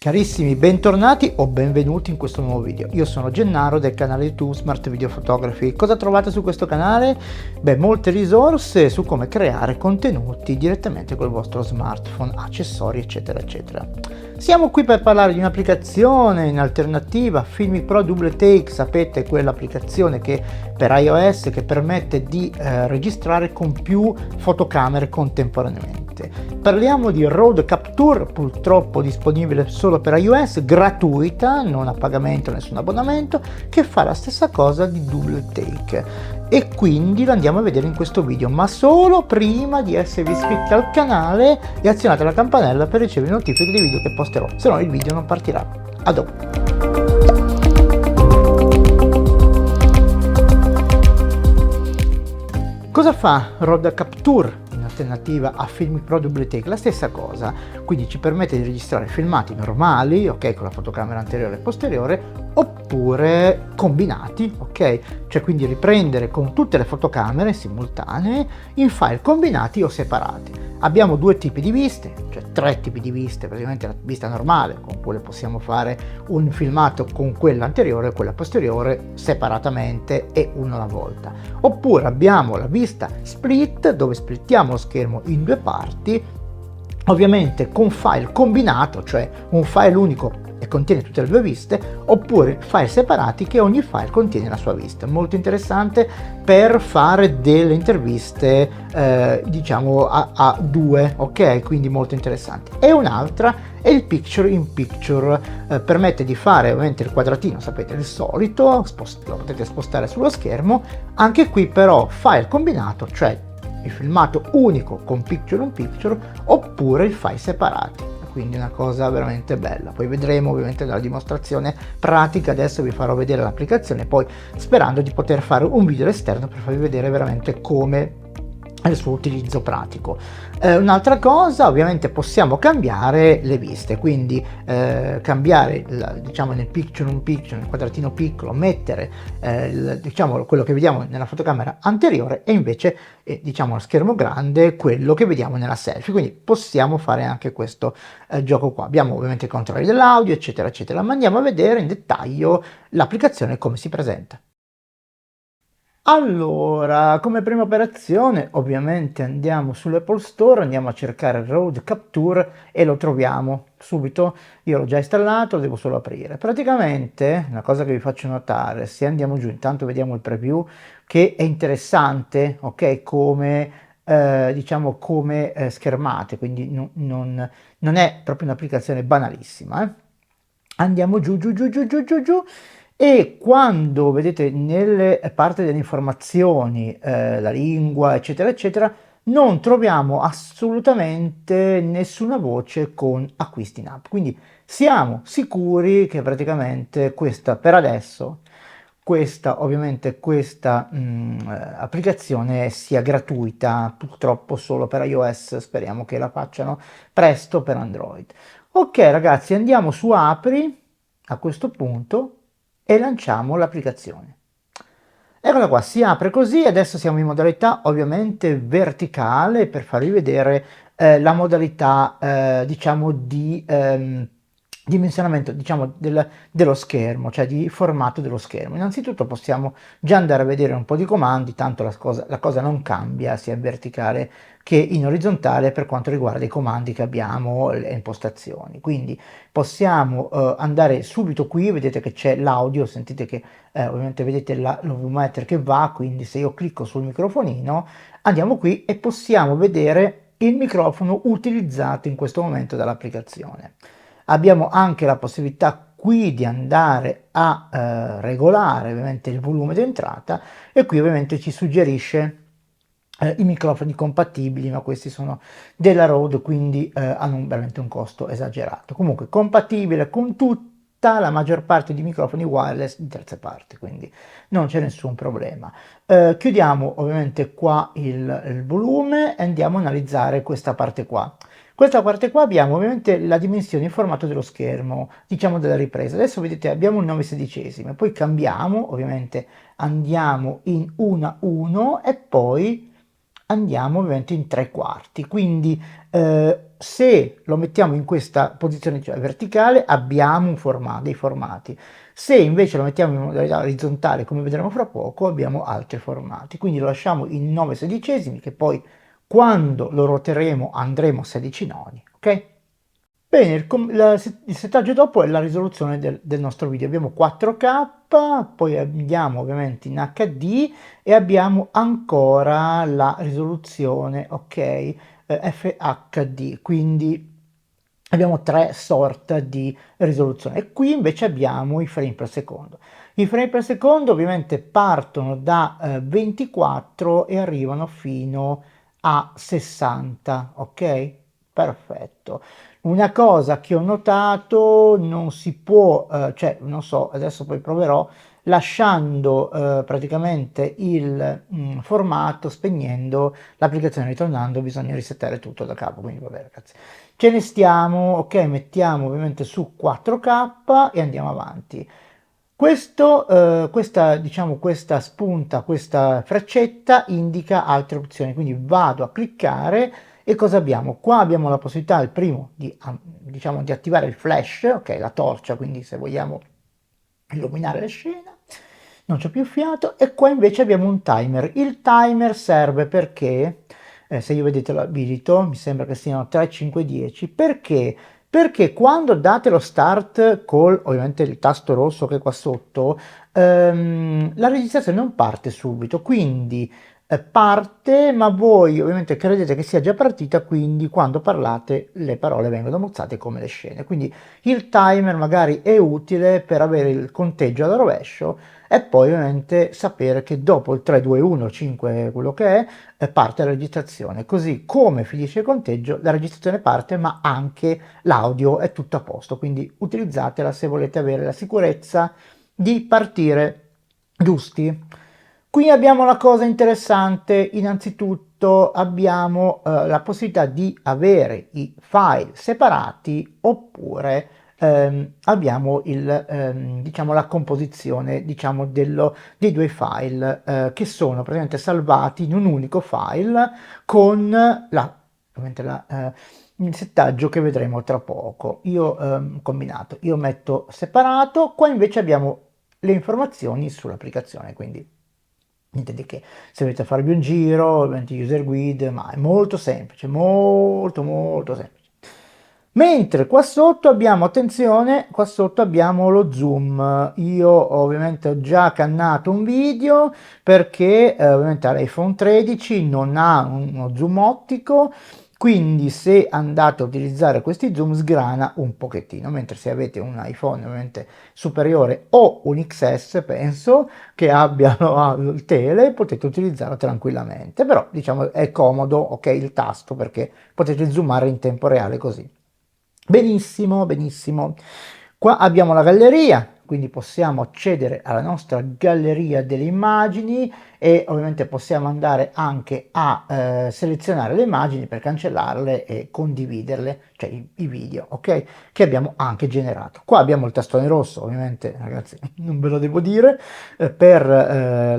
Carissimi, bentornati o benvenuti in questo nuovo video. Io sono Gennaro del canale YouTube Smart Video Photography. Cosa trovate su questo canale? Beh, molte risorse su come creare contenuti direttamente col vostro smartphone, accessori eccetera eccetera. Siamo qui per parlare di un'applicazione in alternativa, Filmic Pro Double Take. Sapete, quell'applicazione che per iOS che permette di registrare con più fotocamere contemporaneamente. Parliamo di Road Capture, purtroppo disponibile solo per iOS, gratuita, non a pagamento, nessun abbonamento, che fa la stessa cosa di Double Take, e quindi lo andiamo a vedere in questo video, ma solo prima di esservi iscritti al canale e azionate la campanella per ricevere notifiche dei video che posterò, se no il video non partirà. A dopo. Cosa fa Road Capture in alternativa a Filmic Pro Double Take? La stessa cosa, quindi ci permette di registrare filmati normali, ok, con la fotocamera anteriore e posteriore, oppure combinati, ok, cioè quindi riprendere con tutte le fotocamere simultanee in file combinati o separati. Abbiamo due tipi di viste, cioè tre tipi di viste, praticamente la vista normale con cui possiamo fare un filmato con quella anteriore e quella posteriore separatamente e uno alla volta, oppure abbiamo la vista split dove splittiamo lo schermo in due parti, ovviamente con file combinato, cioè un file unico e contiene tutte le due viste, oppure file separati che ogni file contiene la sua vista. Molto interessante per fare delle interviste diciamo a due, ok, quindi molto interessante. E un'altra è il picture in picture, permette di fare ovviamente il quadratino, sapete, il solito, lo potete spostare sullo schermo, anche qui però file combinato, cioè il filmato unico con picture in picture, oppure il file separati. Quindi una cosa veramente bella. Poi vedremo ovviamente la dimostrazione pratica, adesso vi farò vedere l'applicazione, poi sperando di poter fare un video esterno per farvi vedere veramente come è il suo utilizzo pratico. Un'altra cosa, ovviamente possiamo cambiare le viste, quindi cambiare diciamo nel picture in picture, nel quadratino piccolo, mettere diciamo quello che vediamo nella fotocamera anteriore e invece diciamo allo schermo grande quello che vediamo nella selfie, quindi possiamo fare anche questo gioco qua. Abbiamo ovviamente i controlli dell'audio eccetera eccetera, ma andiamo a vedere in dettaglio l'applicazione come si presenta. Allora, come prima operazione ovviamente andiamo sull'Apple Store, andiamo a cercare Road Capture e lo troviamo subito. Io l'ho già installato, lo devo solo aprire. Praticamente, una cosa che vi faccio notare, se andiamo giù, intanto vediamo il preview, che è interessante, ok, come diciamo come schermate, quindi non è proprio un'applicazione banalissima, Andiamo giù, giù, giù, giù, giù, giù, giù, e quando vedete nelle parte delle informazioni la lingua eccetera eccetera, non troviamo assolutamente nessuna voce con acquisti in app, quindi siamo sicuri che praticamente questa per adesso ovviamente questa applicazione sia gratuita, purtroppo solo per iOS, speriamo che la facciano presto per Android. Ok ragazzi, andiamo su apri a questo punto e lanciamo l'applicazione. Eccola qua, si apre così. Adesso siamo in modalità ovviamente verticale per farvi vedere la modalità diciamo di dimensionamento diciamo dello schermo, cioè di formato dello schermo. Innanzitutto possiamo già andare a vedere un po' di comandi, tanto la cosa non cambia sia in verticale che in orizzontale per quanto riguarda i comandi che abbiamo, le impostazioni. Quindi possiamo andare subito qui, vedete che c'è l'audio, sentite che ovviamente vedete l'ovumeter che va, quindi se io clicco sul microfonino andiamo qui e possiamo vedere il microfono utilizzato in questo momento dall'applicazione. Abbiamo anche la possibilità qui di andare a regolare ovviamente il volume d'entrata, e qui ovviamente ci suggerisce i microfoni compatibili, ma questi sono della Rode, quindi hanno veramente un costo esagerato. Comunque compatibile con tutta la maggior parte di microfoni wireless di terze parti, quindi non c'è nessun problema. Chiudiamo ovviamente qua il volume e andiamo a analizzare questa parte qua. Questa parte qua abbiamo ovviamente la dimensione in formato dello schermo, diciamo della ripresa. Adesso vedete abbiamo un 9/16, poi cambiamo, ovviamente andiamo in 1 a 1 e poi andiamo ovviamente in 3/4, quindi se lo mettiamo in questa posizione, cioè verticale, abbiamo dei formati. Se invece lo mettiamo in modalità orizzontale, come vedremo fra poco, abbiamo altri formati. Quindi lo lasciamo in 9/16, che poi quando lo ruoteremo andremo a 16 noni, ok? Bene, il settaggio dopo è la risoluzione del nostro video. Abbiamo 4K, poi andiamo ovviamente in HD e abbiamo ancora la risoluzione, ok, FHD, quindi abbiamo tre sorte di risoluzione. E qui invece abbiamo i frame per secondo. I frame per secondo ovviamente partono da 24 e arrivano fino a 60, ok? Perfetto. Una cosa che ho notato, non si può, cioè non so, adesso poi proverò, lasciando praticamente il formato, spegnendo l'applicazione, ritornando bisogna risettare tutto da capo, quindi vabbè ragazzi. Ce ne stiamo, ok, mettiamo ovviamente su 4K e andiamo avanti. Diciamo, questa spunta, questa freccetta indica altre opzioni, quindi vado a cliccare e cosa abbiamo? Qua abbiamo la possibilità, il primo, diciamo, di attivare il flash, ok, la torcia, quindi se vogliamo illuminare la scena, non c'è più fiato, e qua invece abbiamo un timer. Il timer serve perché, se io vedete l'abilito, mi sembra che siano 3, 5, 10, perché? Perché quando date lo start col, ovviamente il tasto rosso che è qua sotto, la registrazione non parte subito, quindi parte, ma voi ovviamente credete che sia già partita, quindi quando parlate le parole vengono mozzate come le scene. Quindi il timer magari è utile per avere il conteggio alla rovescio e poi ovviamente sapere che dopo il 3, 2, 1, 5, quello che è, parte la registrazione. Così come finisce il conteggio, la registrazione parte, ma anche l'audio è tutto a posto. Quindi utilizzatela se volete avere la sicurezza di partire giusti. Qui abbiamo la cosa interessante, innanzitutto abbiamo la possibilità di avere i file separati oppure abbiamo diciamo, la composizione diciamo, dei due file che sono praticamente salvati in un unico file con ovviamente il settaggio che vedremo tra poco. Io combinato, io metto separato, qua invece abbiamo le informazioni sull'applicazione, quindi niente di che. Se volete farvi un giro, ovviamente user guide, ma è molto semplice, molto molto semplice. Mentre qua sotto abbiamo, attenzione, qua sotto abbiamo lo zoom. Io ovviamente ho già cannato un video perché ovviamente l'iPhone 13 non ha uno zoom ottico, quindi se andate a utilizzare questi zoom sgrana un pochettino, mentre se avete un iPhone ovviamente superiore o un XS penso che abbiano il tele potete utilizzarlo tranquillamente, però diciamo è comodo, ok, il tasto perché potete zoomare in tempo reale così. Benissimo, benissimo. Qua abbiamo la galleria, quindi possiamo accedere alla nostra galleria delle immagini e ovviamente possiamo andare anche a selezionare le immagini per cancellarle e condividerle, cioè i video, ok? Che abbiamo anche generato. Qua abbiamo il tastone rosso, ovviamente ragazzi non ve lo devo dire, per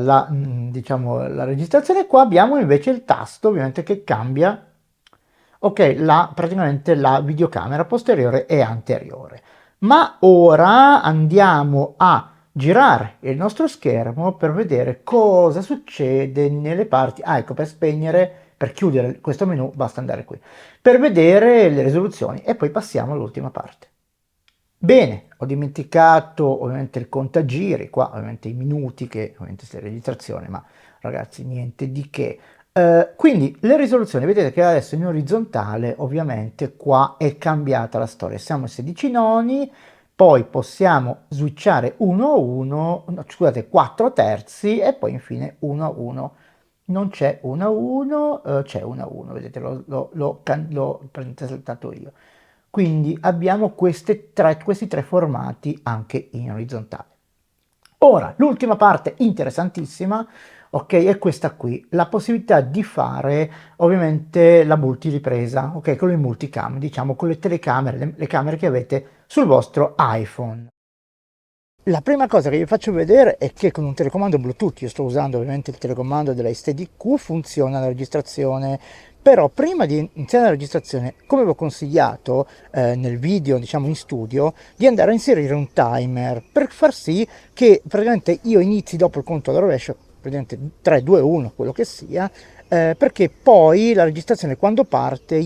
diciamo, la registrazione. Qua abbiamo invece il tasto ovviamente che cambia, ok, praticamente la videocamera posteriore e anteriore. Ma ora andiamo a girare il nostro schermo per vedere cosa succede nelle parti. Ah, ecco, per spegnere, per chiudere questo menu basta andare qui, per vedere le risoluzioni e poi passiamo all'ultima parte. Bene, ho dimenticato ovviamente il contagiri, qua ovviamente i minuti che ovviamente è registrazione, ma ragazzi niente di che. Quindi le risoluzioni, vedete che adesso in orizzontale ovviamente qua è cambiata la storia, siamo a 16 noni, poi possiamo switchare 1 a 1, no, scusate 4 terzi e poi infine 1 a 1. Non c'è 1 a 1, c'è 1 a 1, vedete l'ho saltato io. Quindi abbiamo questi tre formati anche in orizzontale. Ora, l'ultima parte interessantissima, ok, è questa qui, la possibilità di fare ovviamente la multiripresa, ok, con il multicam, diciamo con le telecamere, le camere che avete sul vostro iPhone. La prima cosa che vi faccio vedere è che con un telecomando Bluetooth, io sto usando ovviamente il telecomando della STDQ, funziona la registrazione Però prima di iniziare la registrazione, come vi ho consigliato nel video, diciamo in studio, di andare a inserire un timer per far sì che praticamente io inizi dopo il conto alla rovescio, praticamente 3, 2, 1, quello che sia, perché poi la registrazione quando parte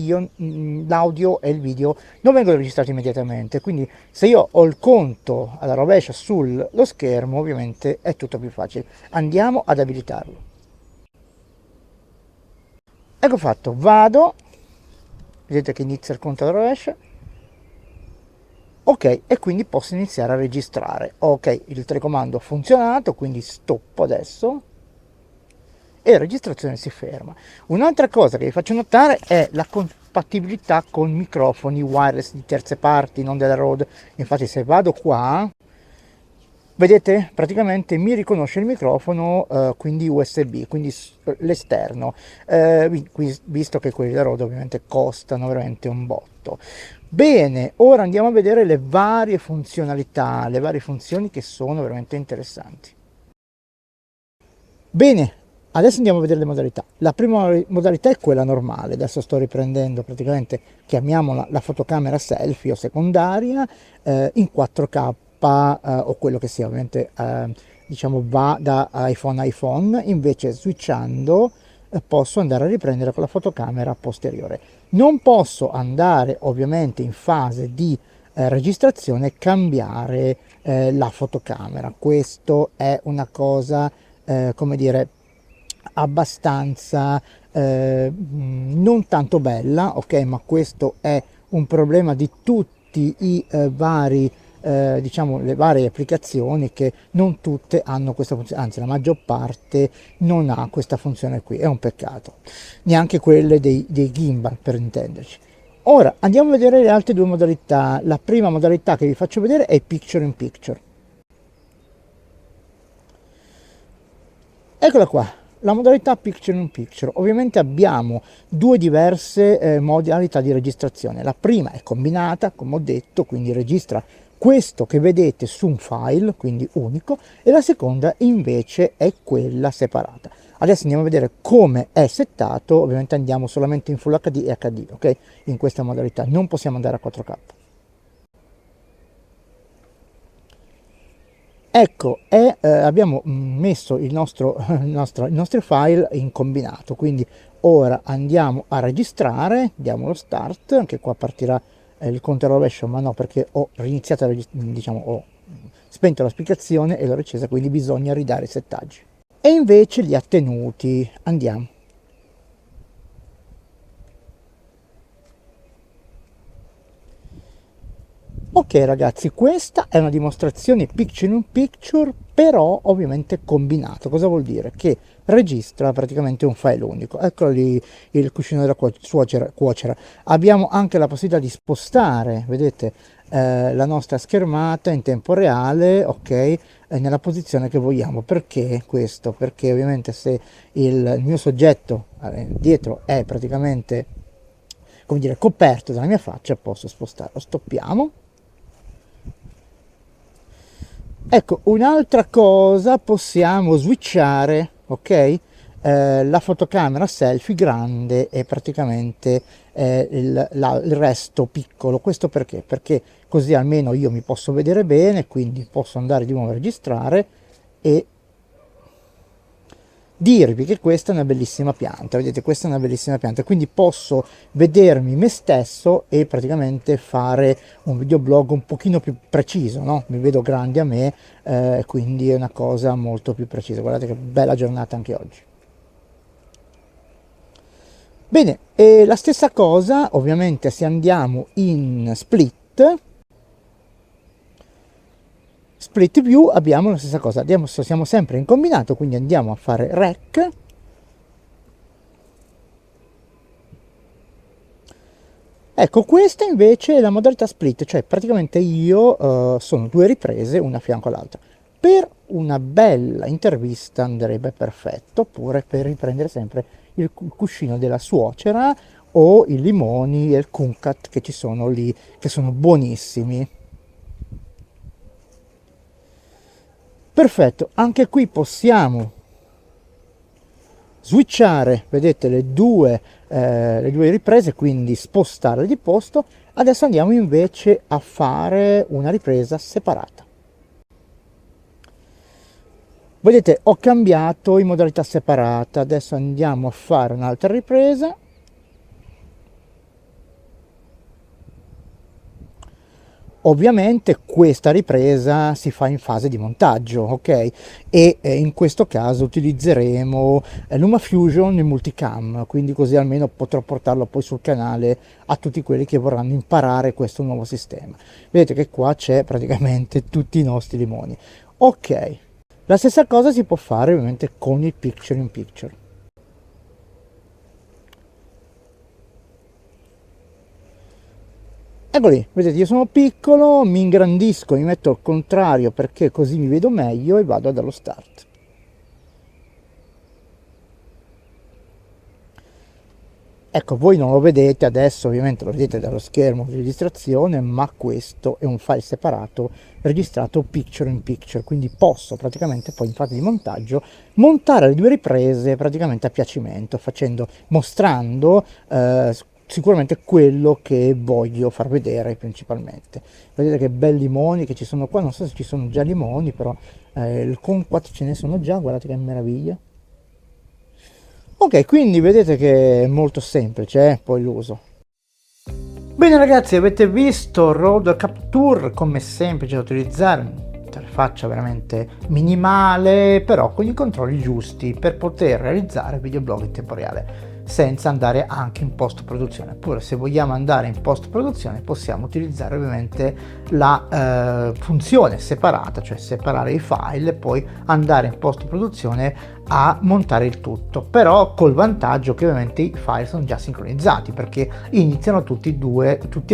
l'audio e il video non vengono registrati immediatamente, quindi se io ho il conto alla rovescia sullo schermo ovviamente è tutto più facile. Andiamo ad abilitarlo. Ecco fatto, vado, vedete che inizia il conto alla rovescia, ok, e quindi posso iniziare a registrare. Ok, il telecomando ha funzionato, quindi stoppo adesso e la registrazione si ferma. Un'altra cosa che vi faccio notare è la compatibilità con microfoni wireless di terze parti, non della Rode. Infatti se vado qua, vedete, praticamente mi riconosce il microfono, quindi USB, quindi l'esterno, visto che quelli da Rode ovviamente costano veramente un botto. Bene, ora andiamo a vedere le varie funzionalità, le varie funzioni che sono veramente interessanti. Bene, adesso andiamo a vedere le modalità. La prima modalità è quella normale, adesso sto riprendendo praticamente, chiamiamola la fotocamera selfie o secondaria, in 4K o quello che sia, ovviamente diciamo va da iPhone a iPhone, invece switchando posso andare a riprendere con la fotocamera posteriore. Non posso andare ovviamente in fase di registrazione e cambiare la fotocamera, questo è una cosa come dire, abbastanza non tanto bella, ok, ma questo è un problema di tutti i vari diciamo le varie applicazioni, che non tutte hanno questa funzione, anzi la maggior parte non ha questa funzione qui, è un peccato, neanche quelle dei gimbal per intenderci. Ora andiamo a vedere le altre due modalità. La prima modalità che vi faccio vedere è picture in picture. Eccola qua, la modalità picture in picture. Ovviamente abbiamo due diverse modalità di registrazione. La prima è combinata, come ho detto, quindi registra questo che vedete su un file, quindi unico, e la seconda invece è quella separata. Adesso andiamo a vedere come è settato. Ovviamente andiamo solamente in Full HD e HD, ok? In questa modalità non possiamo andare a 4K. Ecco, abbiamo messo il nostro file in combinato, quindi ora andiamo a registrare, diamo lo start, anche qua partirà il conto alla rovescio, ma no, perché ho riniziato, diciamo, ho spento la spiegazione e l'ho riccesa, quindi bisogna ridare i settaggi. E invece li ha tenuti, andiamo. Ok ragazzi, questa è una dimostrazione picture in picture, però ovviamente combinato. Cosa vuol dire? Che registra praticamente un file unico. Eccolo lì il cuscino della cuocera. Abbiamo anche la possibilità di spostare, vedete, la nostra schermata in tempo reale, ok, nella posizione che vogliamo. Perché questo? Perché ovviamente se il mio soggetto dietro è praticamente, come dire, coperto dalla mia faccia, posso spostarlo. Stoppiamo. Ecco, un'altra cosa, possiamo switchare, ok? La fotocamera selfie grande e praticamente il resto piccolo. Questo perché? Perché così almeno io mi posso vedere bene, quindi posso andare di nuovo a registrare e dirvi che questa è una bellissima pianta. Vedete, questa è una bellissima pianta, quindi posso vedermi me stesso e praticamente fare un videoblog un pochino più preciso, no? Mi vedo grande a me, quindi è una cosa molto più precisa. Guardate che bella giornata anche oggi. Bene, e la stessa cosa ovviamente se andiamo in split view abbiamo la stessa cosa. Adesso siamo sempre in combinato, quindi andiamo a fare rec. Ecco, questa invece è la modalità split, cioè praticamente io sono due riprese, una a fianco all'altra. Per una bella intervista andrebbe perfetto, oppure per riprendere sempre il cuscino della suocera o i limoni e il kumquat che ci sono lì, che sono buonissimi. Perfetto, anche qui possiamo switchare, vedete, le due riprese, quindi spostarle di posto. Adesso andiamo invece a fare una ripresa separata. Vedete, ho cambiato in modalità separata, adesso andiamo a fare un'altra ripresa. Ovviamente questa ripresa si fa in fase di montaggio, ok? E in questo caso utilizzeremo LumaFusion in multicam, quindi così almeno potrò portarlo poi sul canale a tutti quelli che vorranno imparare questo nuovo sistema. Vedete che qua c'è praticamente tutti i nostri limoni. Ok, la stessa cosa si può fare ovviamente con il picture in picture. Ecco lì, vedete, io sono piccolo, mi ingrandisco, mi metto al contrario perché così mi vedo meglio e vado dallo start. Ecco, voi non lo vedete adesso, ovviamente lo vedete dallo schermo di registrazione, ma questo è un file separato registrato picture in picture, quindi posso praticamente poi in fase di montaggio montare le due riprese praticamente a piacimento, mostrando sicuramente quello che voglio far vedere principalmente. Vedete che bei limoni che ci sono qua, non so se ci sono già limoni, però il kumquat ce ne sono già, guardate che meraviglia. Ok, quindi vedete che è molto semplice, poi l'uso. Bene ragazzi, avete visto Road Capture come semplice da utilizzare, interfaccia veramente minimale, però con i controlli giusti per poter realizzare videoblog in tempo reale senza andare anche in post produzione. Oppure se vogliamo andare in post produzione possiamo utilizzare ovviamente la funzione separata, cioè separare i file e poi andare in post produzione a montare il tutto, però col vantaggio che ovviamente i file sono già sincronizzati perché iniziano tutti e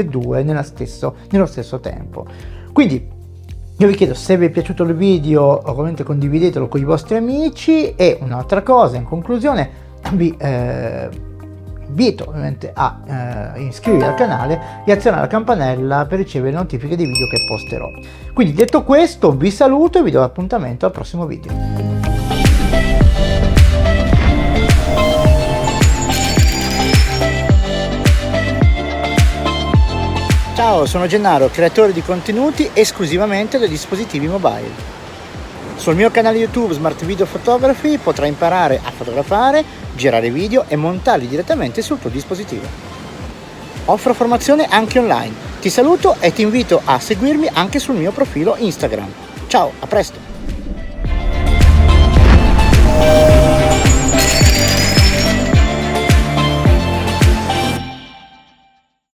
due nello stesso tempo. Quindi io vi chiedo, se vi è piaciuto il video ovviamente condividetelo con i vostri amici, e un'altra cosa in conclusione vi invito ovviamente a iscrivervi al canale e azionare la campanella per ricevere le notifiche dei video che posterò. Quindi detto questo vi saluto e vi do appuntamento al prossimo video. Ciao, sono Gennaro, creatore di contenuti esclusivamente da dispositivi mobile. Sul mio canale YouTube Smart Video Photography potrai imparare a fotografare, girare video e montarli direttamente sul tuo dispositivo. Offro formazione anche online. Ti saluto e ti invito a seguirmi anche sul mio profilo Instagram. Ciao, a presto!